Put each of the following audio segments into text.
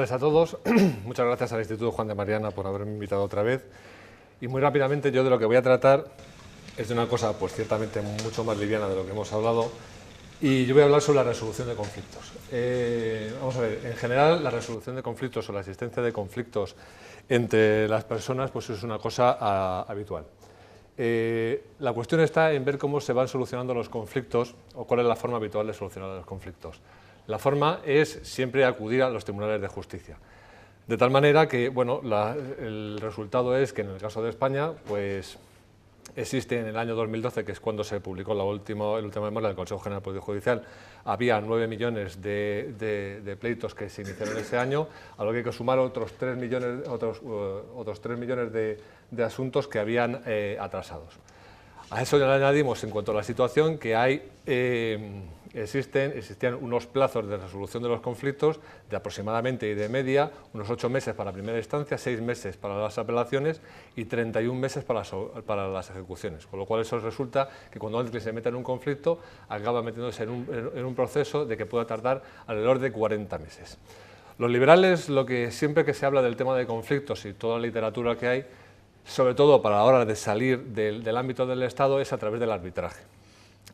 tardes a todos. Muchas gracias al Instituto Juan de Mariana por haberme invitado otra vez. Y muy rápidamente yo de lo que voy a tratar es de una cosa pues ciertamente mucho más liviana de lo que hemos hablado, y yo voy a hablar sobre la resolución de conflictos. Vamos a ver, en general la resolución de conflictos o la existencia de conflictos entre las personas pues es una cosa habitual. La cuestión está en ver cómo se van solucionando los conflictos o cuál es la forma habitual de solucionar los conflictos. La forma es siempre acudir a los tribunales de justicia. De tal manera que, bueno, el resultado es que en el caso de España, pues existe en el año 2012, que es cuando se publicó el último memoria del Consejo General del Poder Judicial, había 9 millones de pleitos que se iniciaron ese año, a lo que hay que sumar otros 3 millones, otros 3 millones de asuntos que habían atrasados. A eso le añadimos, en cuanto a la situación, que existían unos plazos de resolución de los conflictos de aproximadamente y de media unos 8 meses para la primera instancia, 6 meses para las apelaciones y 31 meses para las ejecuciones, con lo cual eso resulta que cuando alguien se mete en un conflicto acaba metiéndose en un proceso de que pueda tardar alrededor de 40 meses. Los liberales, siempre que se habla del tema de conflictos y toda la literatura que hay, sobre todo para la hora de salir del ámbito del Estado, es a través del arbitraje.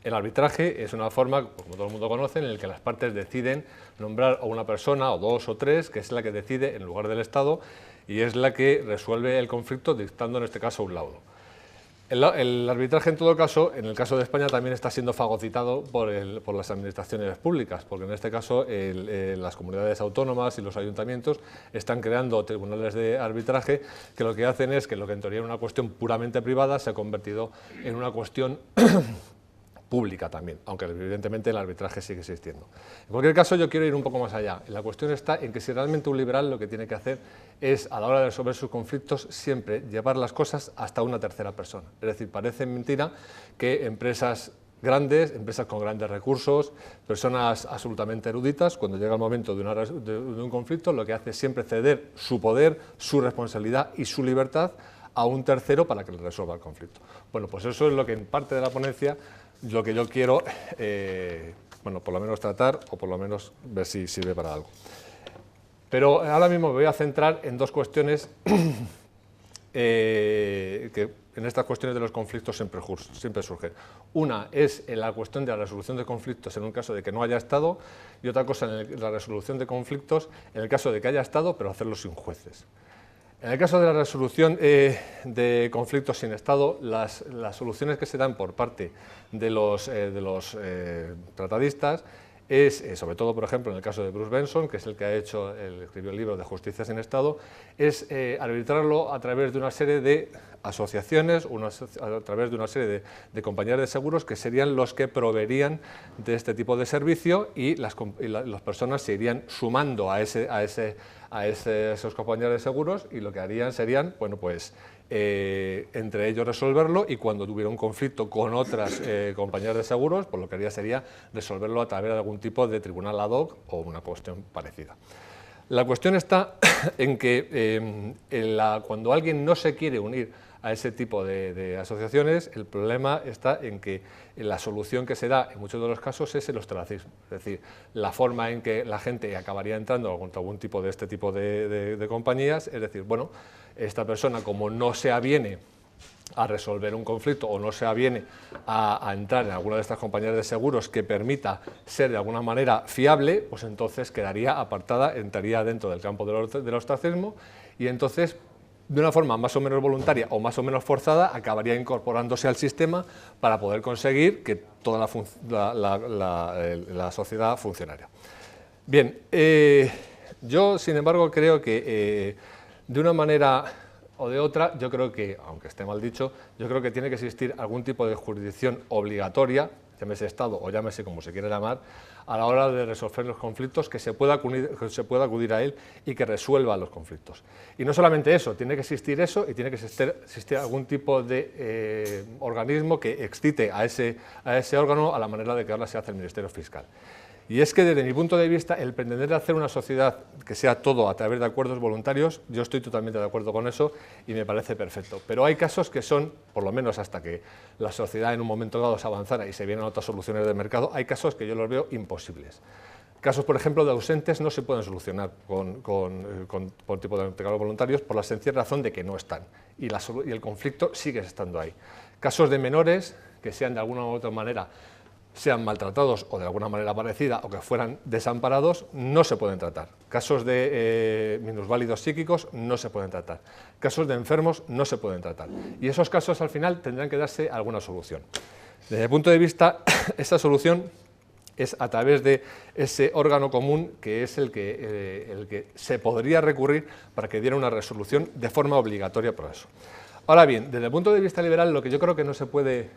El arbitraje es una forma, como todo el mundo conoce, en la que las partes deciden nombrar a una persona, o dos o tres, que es la que decide en lugar del Estado, y es la que resuelve el conflicto dictando en este caso un laudo. El arbitraje, en todo caso, en el caso de España, también está siendo fagocitado por las administraciones públicas, porque en este caso las comunidades autónomas y los ayuntamientos están creando tribunales de arbitraje que lo que hacen es que lo que en teoría era una cuestión puramente privada se ha convertido en una cuestión pública también, aunque evidentemente el arbitraje sigue existiendo. En cualquier caso, yo quiero ir un poco más allá. La cuestión está en que si realmente un liberal lo que tiene que hacer es, a la hora de resolver sus conflictos, siempre llevar las cosas hasta una tercera persona. Es decir, parece mentira que empresas grandes, empresas con grandes recursos, personas absolutamente eruditas, cuando llega el momento de un conflicto, lo que hace es siempre ceder su poder, su responsabilidad y su libertad a un tercero para que le resuelva el conflicto. Bueno, pues eso es lo que en parte de la ponencia lo que yo quiero, bueno, por lo menos tratar o por lo menos ver si sirve para algo. Pero ahora mismo me voy a centrar en dos cuestiones que en estas cuestiones de los conflictos siempre surgen. Una es en la cuestión de la resolución de conflictos en un caso de que no haya Estado, y otra cosa en la resolución de conflictos en el caso de que haya Estado, pero hacerlo sin jueces. En el caso de la resolución de conflictos sin Estado, las soluciones que se dan por parte de los tratadistas es, sobre todo, por ejemplo, en el caso de Bruce Benson, que es el que escribió el libro de Justicia sin Estado, es arbitrarlo a través de una serie de asociaciones, a través de una serie de compañías de seguros que serían los que proveerían de este tipo de servicio, y las personas se irían sumando a esos compañías de seguros, y lo que harían serían, bueno, pues entre ellos resolverlo, y cuando tuviera un conflicto con otras compañías de seguros, pues lo que haría sería resolverlo a través de algún tipo de tribunal ad hoc o una cuestión parecida. La cuestión está en que cuando alguien no se quiere unir a ese tipo de asociaciones, el problema está en que la solución que se da en muchos de los casos es el ostracismo, es decir, la forma en que la gente acabaría entrando contra algún tipo de este tipo de compañías, es decir, bueno, esta persona, como no se aviene a resolver un conflicto o no se aviene a entrar en alguna de estas compañías de seguros que permita ser de alguna manera fiable, pues entonces quedaría apartada, entraría dentro del campo del ostracismo, y entonces, de una forma más o menos voluntaria o más o menos forzada, acabaría incorporándose al sistema para poder conseguir que toda la sociedad funcionara. Bien, yo, sin embargo, creo que de una manera o de otra, yo creo que, aunque esté mal dicho, yo creo que tiene que existir algún tipo de jurisdicción obligatoria, llámese Estado o llámese como se quiera llamar, a la hora de resolver los conflictos, que se pueda acudir a él y que resuelva los conflictos. Y no solamente eso, tiene que existir eso, y tiene que existir algún tipo de organismo que excite a ese órgano a la manera de que ahora se hace el Ministerio Fiscal. Y es que, desde mi punto de vista, el pretender hacer una sociedad que sea todo a través de acuerdos voluntarios, yo estoy totalmente de acuerdo con eso y me parece perfecto. Pero hay casos que son, por lo menos hasta que la sociedad en un momento dado se avanzara y se vienen otras soluciones de mercado, hay casos que yo los veo imposibles. Casos, por ejemplo, de ausentes no se pueden solucionar por tipo de declarados voluntarios por la sencilla razón de que no están y el conflicto sigue estando ahí. Casos de menores que sean de alguna u otra manera sean maltratados o de alguna manera parecida o que fueran desamparados, no se pueden tratar. Casos de minusválidos psíquicos no se pueden tratar. Casos de enfermos no se pueden tratar. Y esos casos al final tendrán que darse alguna solución. Desde mi punto de vista, esta solución es a través de ese órgano común que es el que se podría recurrir para que diera una resolución de forma obligatoria por eso. Ahora bien, desde el punto de vista liberal, lo que yo creo que no se puede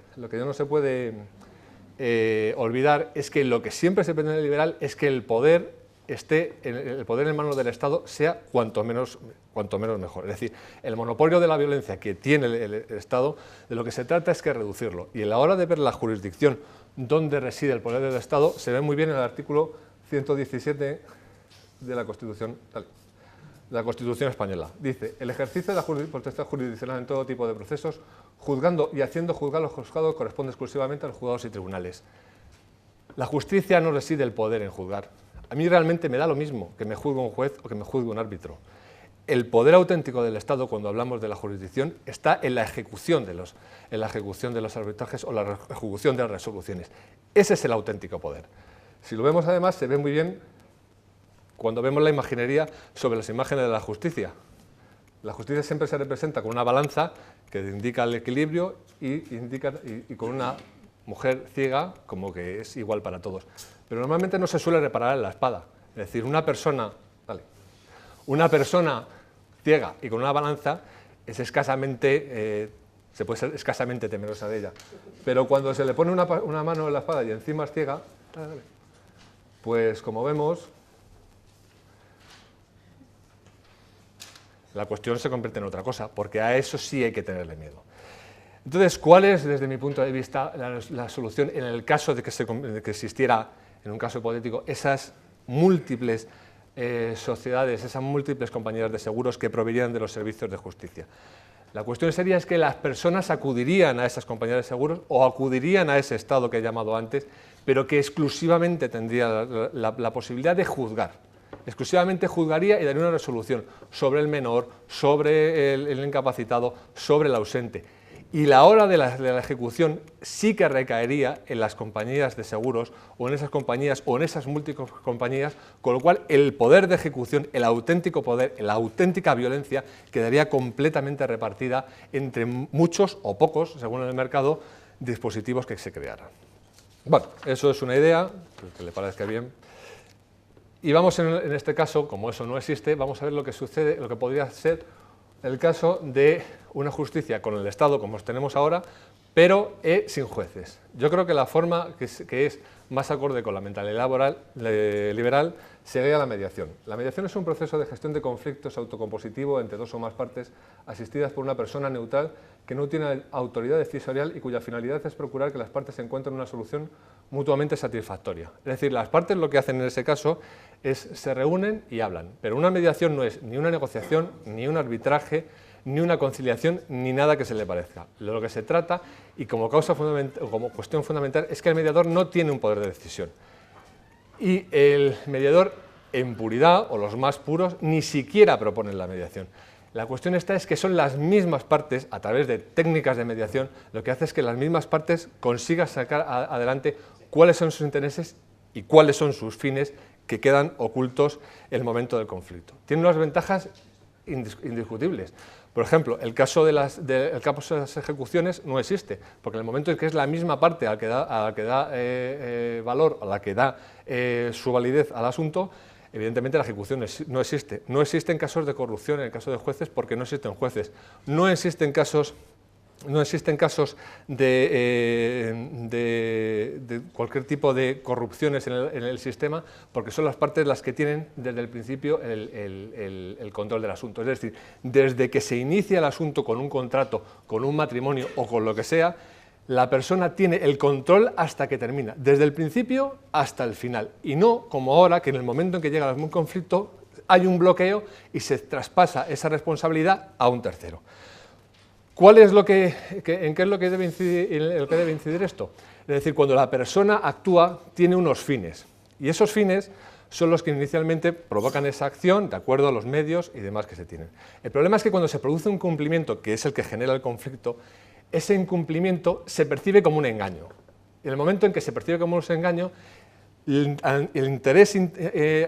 olvidar es que lo que siempre se pretende liberal es que el poder en manos del Estado sea cuanto menos mejor. Es decir, el monopolio de la violencia que tiene el Estado, de lo que se trata es que reducirlo. Y a la hora de ver la jurisdicción donde reside el poder del Estado, se ve muy bien en el artículo 117 de la Constitución Española. Dice: el ejercicio de la potestad jurisdiccional en todo tipo de procesos, juzgando y haciendo juzgar los juzgados, corresponde exclusivamente a los juzgados y tribunales. La justicia no reside el poder en juzgar. A mí realmente me da lo mismo que me juzgue un juez o que me juzgue un árbitro. El poder auténtico del Estado, cuando hablamos de la jurisdicción, está en la ejecución de los arbitrajes o la ejecución de las resoluciones. Ese es el auténtico poder. Si lo vemos, además, se ve muy bien cuando vemos la imaginería sobre las imágenes de la justicia. La justicia siempre se representa con una balanza que indica el equilibrio y con una mujer ciega como que es igual para todos. Pero normalmente no se suele reparar en la espada. Es decir, una persona ciega y con una balanza es escasamente, se puede ser escasamente temerosa de ella. Pero cuando se le pone una mano en la espada y encima es ciega, pues como vemos, la cuestión se convierte en otra cosa, porque a eso sí hay que tenerle miedo. Entonces, ¿cuál es, desde mi punto de vista, la solución en el caso de que existiera, en un caso hipotético, esas múltiples sociedades, esas múltiples compañías de seguros que proveerían de los servicios de justicia? La cuestión sería es que las personas acudirían a esas compañías de seguros o acudirían a ese Estado que he llamado antes, pero que exclusivamente tendría la posibilidad de juzgar. Exclusivamente juzgaría y daría una resolución sobre el menor, sobre el incapacitado, sobre el ausente. Y la hora de la ejecución sí que recaería en las compañías de seguros o en esas compañías o en esas múltiples compañías, con lo cual el poder de ejecución, el auténtico poder, la auténtica violencia quedaría completamente repartida entre muchos o pocos, según el mercado, dispositivos que se crearan. Bueno, eso es una idea, que le parezca bien. Y vamos en este caso, como eso no existe, vamos a ver lo que sucede, lo que podría ser el caso de una justicia con el Estado como tenemos ahora, pero sin jueces. Yo creo que la forma que es más acorde con la mentalidad liberal sería la mediación. La mediación es un proceso de gestión de conflictos autocompositivo entre dos o más partes asistidas por una persona neutral que no tiene autoridad decisorial y cuya finalidad es procurar que las partes encuentren una solución mutuamente satisfactoria. Es decir, las partes lo que hacen en ese caso es se reúnen y hablan, pero una mediación no es ni una negociación, ni un arbitraje, ni una conciliación, ni nada que se le parezca. De lo que se trata, y como cuestión fundamental, es que el mediador no tiene un poder de decisión. Y el mediador, en puridad, o los más puros, ni siquiera proponen la mediación. La cuestión es que son las mismas partes, a través de técnicas de mediación, lo que hace es que las mismas partes consigan sacar adelante cuáles son sus intereses y cuáles son sus fines que quedan ocultos en el momento del conflicto. Tiene unas ventajas indiscutibles. Por ejemplo, el caso de las ejecuciones no existe, porque en el momento en que es la misma parte a la que da valor, a la que da su validez al asunto, evidentemente la ejecución no existe. No existen casos de corrupción en el caso de jueces porque no existen jueces. No existen casos de cualquier tipo de corrupciones en el sistema porque son las partes las que tienen desde el principio el control del asunto. Es decir, desde que se inicia el asunto con un contrato, con un matrimonio o con lo que sea, la persona tiene el control hasta que termina, desde el principio hasta el final, y no como ahora que en el momento en que llega un conflicto hay un bloqueo y se traspasa esa responsabilidad a un tercero. ¿En qué es lo que debe incidir esto? Es decir, cuando la persona actúa tiene unos fines, y esos fines son los que inicialmente provocan esa acción de acuerdo a los medios y demás que se tienen. El problema es que cuando se produce un incumplimiento, que es el que genera el conflicto, ese incumplimiento se percibe como un engaño. En el momento en que se percibe como un engaño, el interés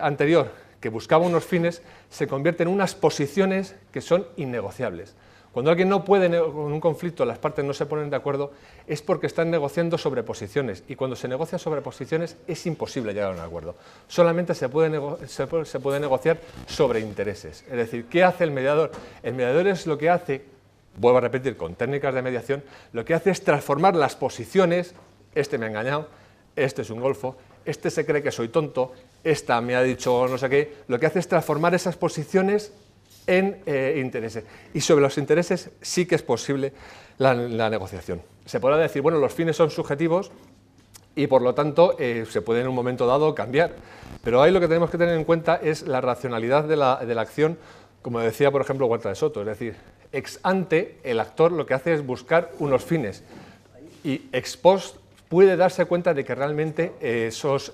anterior que buscaba unos fines se convierte en unas posiciones que son innegociables. Cuando alguien no puede, con un conflicto, las partes no se ponen de acuerdo, es porque están negociando sobre posiciones, y cuando se negocia sobre posiciones es imposible llegar a un acuerdo. Solamente se puede negociar sobre intereses. Es decir, ¿qué hace el mediador? El mediador es lo que hace, vuelvo a repetir, con técnicas de mediación, lo que hace es transformar las posiciones, este me ha engañado, este es un golfo, este se cree que soy tonto, esta me ha dicho no sé qué, lo que hace es transformar esas posiciones en intereses. Y sobre los intereses sí que es posible la negociación. Se podrá decir, bueno, los fines son subjetivos y por lo tanto se puede en un momento dado cambiar. Pero ahí lo que tenemos que tener en cuenta es la racionalidad de la acción, como decía por ejemplo Huerta de Soto, es decir, ex ante el actor lo que hace es buscar unos fines y ex post puede darse cuenta de que realmente esos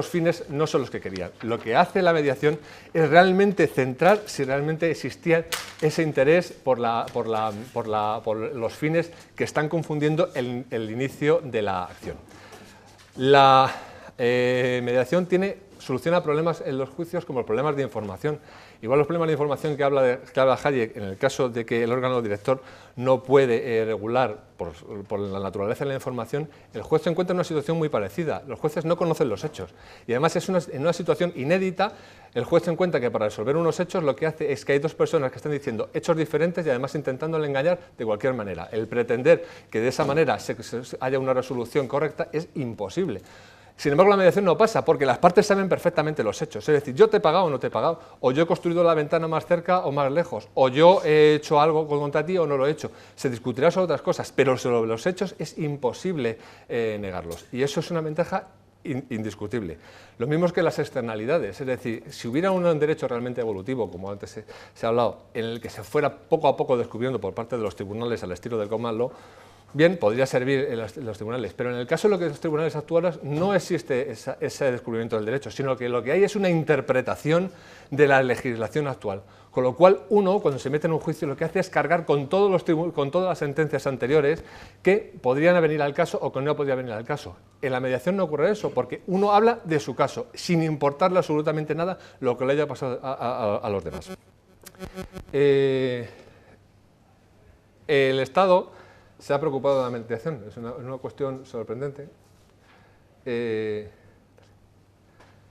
fines no son los que querían. Lo que hace la mediación es realmente centrar si realmente existía ese interés por los fines que están confundiendo el inicio de la acción. La mediación soluciona problemas en los juicios como los problemas de información. Igual los problemas de información que habla Hayek, en el caso de que el órgano director no puede regular por la naturaleza de la información, el juez se encuentra en una situación muy parecida. Los jueces no conocen los hechos y además en una situación inédita el juez se encuentra que para resolver unos hechos lo que hace es que hay dos personas que están diciendo hechos diferentes y además intentándole engañar de cualquier manera. El pretender que de esa manera haya una resolución correcta es imposible. Sin embargo, la mediación no pasa, porque las partes saben perfectamente los hechos. Es decir, yo te he pagado o no te he pagado, o yo he construido la ventana más cerca o más lejos, o yo he hecho algo contra ti o no lo he hecho. Se discutirá sobre otras cosas, pero sobre los hechos es imposible negarlos. Y eso es una ventaja indiscutible. Lo mismo es que las externalidades, es decir, si hubiera un derecho realmente evolutivo, como antes se ha hablado, en el que se fuera poco a poco descubriendo por parte de los tribunales al estilo del common law, bien, podría servir en los tribunales, pero en el caso de los tribunales actuales no existe ese descubrimiento del derecho, sino que lo que hay es una interpretación de la legislación actual. Con lo cual, uno, cuando se mete en un juicio, lo que hace es cargar con todas las sentencias anteriores que podrían venir al caso o que no podrían venir al caso. En la mediación no ocurre eso, porque uno habla de su caso, sin importarle absolutamente nada lo que le haya pasado a los demás. El Estado se ha preocupado de la mediación, es una cuestión sorprendente. En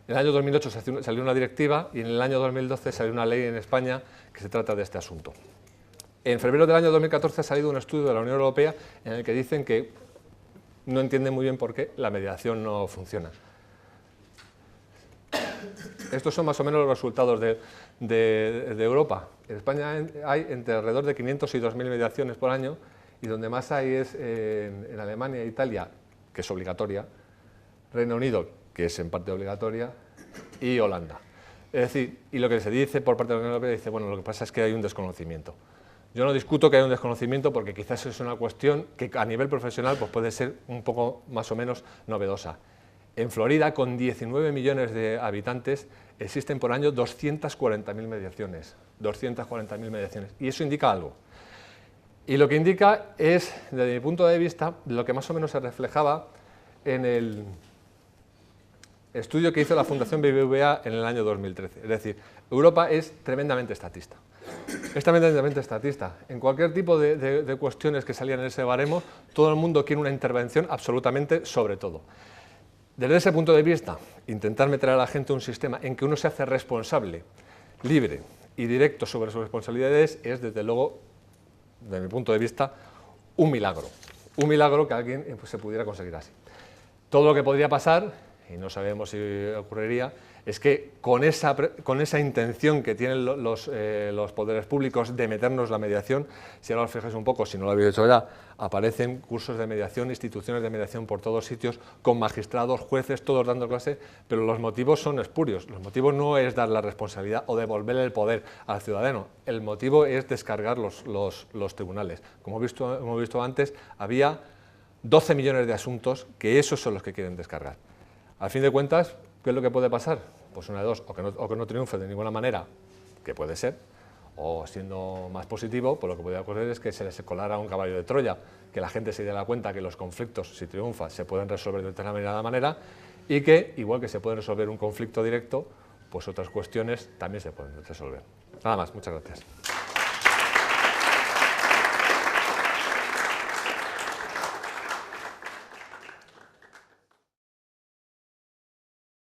el año 2008 salió una directiva y en el año 2012 salió una ley en España que se trata de este asunto. En febrero del año 2014 ha salido un estudio de la Unión Europea en el que dicen que no entienden muy bien por qué la mediación no funciona. Estos son más o menos los resultados de Europa. En España hay entre alrededor de 500 y 2.000 mediaciones por año, y donde más hay es en Alemania e Italia, que es obligatoria, Reino Unido, que es en parte obligatoria, y Holanda. Es decir, y lo que se dice por parte de la Unión Europea, dice, bueno, lo que pasa es que hay un desconocimiento. Yo no discuto que haya un desconocimiento porque quizás es una cuestión que a nivel profesional pues puede ser un poco más o menos novedosa. En Florida, con 19 millones de habitantes, existen por año 240.000 mediaciones. 240.000 mediaciones. Y eso indica algo. Y lo que indica es, desde mi punto de vista, lo que más o menos se reflejaba en el estudio que hizo la Fundación BBVA en el año 2013. Es decir, Europa es tremendamente estatista. Es tremendamente estatista. En cualquier tipo de cuestiones que salían en ese baremo, todo el mundo quiere una intervención absolutamente sobre todo. Desde ese punto de vista, intentar meter a la gente un sistema en que uno se hace responsable, libre y directo sobre sus responsabilidades es, desde luego, desde mi punto de vista, un milagro que alguien se pudiera conseguir así. Todo lo que podría pasar, y no sabemos si ocurriría, es que con esa intención que tienen los poderes públicos de meternos la mediación, si ahora os fijáis un poco, si no lo habéis hecho ya, aparecen cursos de mediación, instituciones de mediación por todos sitios, con magistrados, jueces, todos dando clase, pero los motivos son espurios. Los motivos no es dar la responsabilidad o devolver el poder al ciudadano, el motivo es descargar los tribunales. Como hemos visto antes, había 12 millones de asuntos que esos son los que quieren descargar. Al fin de cuentas, ¿Qué es lo que puede pasar? Pues una de dos, o que no triunfe de ninguna manera, que puede ser, o siendo más positivo, pues lo que podría ocurrir es que se les colara un caballo de Troya, que la gente se diera cuenta que los conflictos, si triunfa, se pueden resolver de determinada manera y que, igual que se puede resolver un conflicto directo, pues otras cuestiones también se pueden resolver. Nada más, muchas gracias.